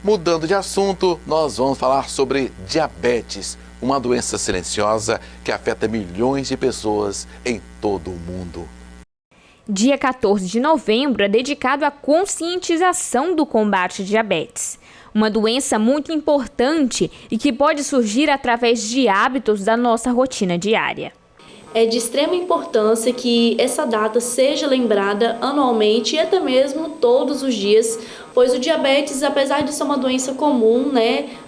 Mudando de assunto, nós vamos falar sobre diabetes, uma doença silenciosa que afeta milhões de pessoas em todo o mundo. Dia 14 de novembro é dedicado à conscientização do combate à diabetes, uma doença muito importante e que pode surgir através de hábitos da nossa rotina diária. É de extrema importância que essa data seja lembrada anualmente e até mesmo todos os dias, pois o diabetes, apesar de ser uma doença comum,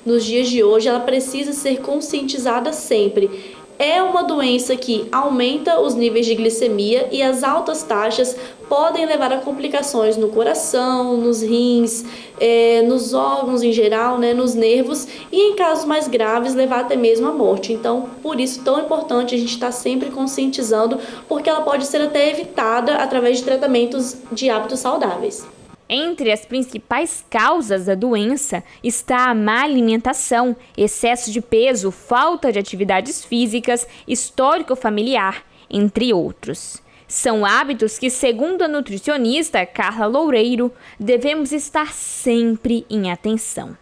nos dias de hoje, ela precisa ser conscientizada sempre. É uma doença que aumenta os níveis de glicemia e as altas taxas podem levar a complicações no coração, nos rins, nos órgãos em geral, nos nervos e, em casos mais graves, levar até mesmo à morte. Então, por isso, tão importante a gente estar sempre conscientizando, porque ela pode ser até evitada através de tratamentos de hábitos saudáveis. Entre as principais causas da doença está a má alimentação, excesso de peso, falta de atividades físicas, histórico familiar, entre outros. São hábitos que, segundo a nutricionista Carla Loureiro, devemos estar sempre em atenção.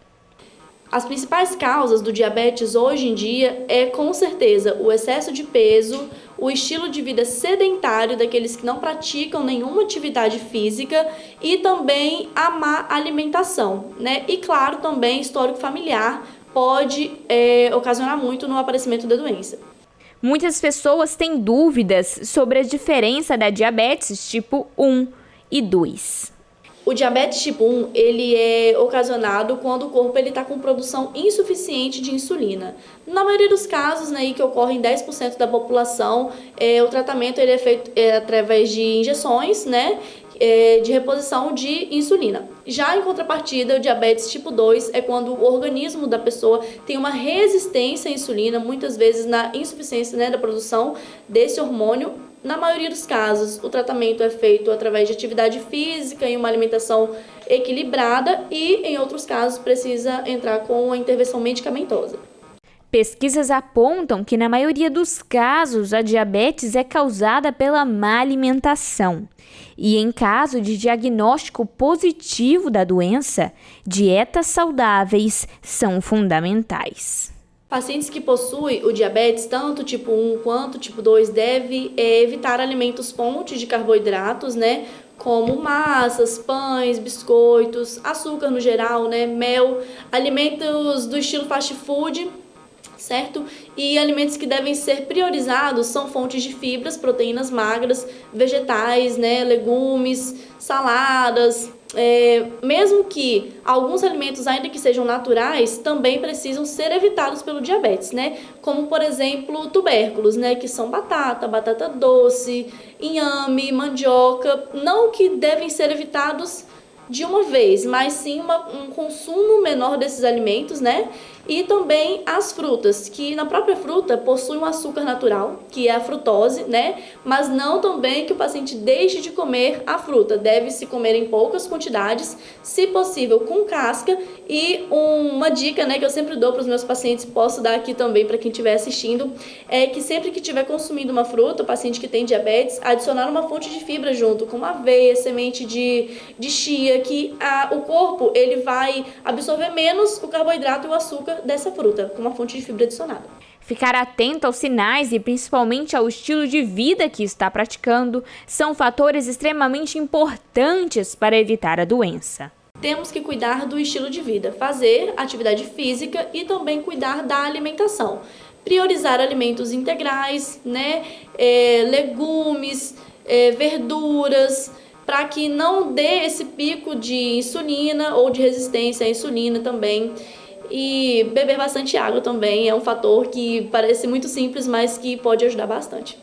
As principais causas do diabetes hoje em dia é, com certeza, o excesso de peso, o estilo de vida sedentário daqueles que não praticam nenhuma atividade física e também a má alimentação, E, claro, também histórico familiar pode ocasionar muito no aparecimento da doença. Muitas pessoas têm dúvidas sobre a diferença da diabetes tipo 1 e 2. O diabetes tipo 1, ele é ocasionado quando o corpo está com produção insuficiente de insulina. Na maioria dos casos, que ocorre em 10% da população, o tratamento ele é feito através de injeções, de reposição de insulina. Já em contrapartida, o diabetes tipo 2 é quando o organismo da pessoa tem uma resistência à insulina, muitas vezes na insuficiência da produção desse hormônio. Na maioria dos casos, o tratamento é feito através de atividade física e uma alimentação equilibrada e, em outros casos, precisa entrar com a intervenção medicamentosa. Pesquisas apontam que, na maioria dos casos, a diabetes é causada pela má alimentação. E, em caso de diagnóstico positivo da doença, dietas saudáveis são fundamentais. Pacientes que possuem o diabetes, tanto tipo 1 quanto tipo 2, devem evitar alimentos fontes de carboidratos, como massas, pães, biscoitos, açúcar no geral, mel, alimentos do estilo fast food, certo? E alimentos que devem ser priorizados são fontes de fibras, proteínas magras, vegetais, legumes, saladas. Mesmo que alguns alimentos, ainda que sejam naturais, também precisam ser evitados pelo diabetes, Como, por exemplo, tubérculos, que são batata doce, inhame, mandioca, não que devem ser evitados de uma vez, mas sim um consumo menor desses alimentos, E também as frutas, que na própria fruta possui um açúcar natural, que é a frutose, Mas não também que o paciente deixe de comer a fruta. Deve-se comer em poucas quantidades, se possível com casca. E uma dica, que eu sempre dou para os meus pacientes, posso dar aqui também para quem estiver assistindo, é que sempre que estiver consumindo uma fruta, o paciente que tem diabetes, adicionar uma fonte de fibra junto, como aveia, semente de chia, que o corpo ele vai absorver menos o carboidrato e o açúcar dessa fruta, com uma fonte de fibra adicionada. Ficar atento aos sinais e principalmente ao estilo de vida que está praticando são fatores extremamente importantes para evitar a doença. Temos que cuidar do estilo de vida, fazer atividade física e também cuidar da alimentação. Priorizar alimentos integrais, legumes, verduras, para que não dê esse pico de insulina ou de resistência à insulina também. E beber bastante água também é um fator que parece muito simples, mas que pode ajudar bastante.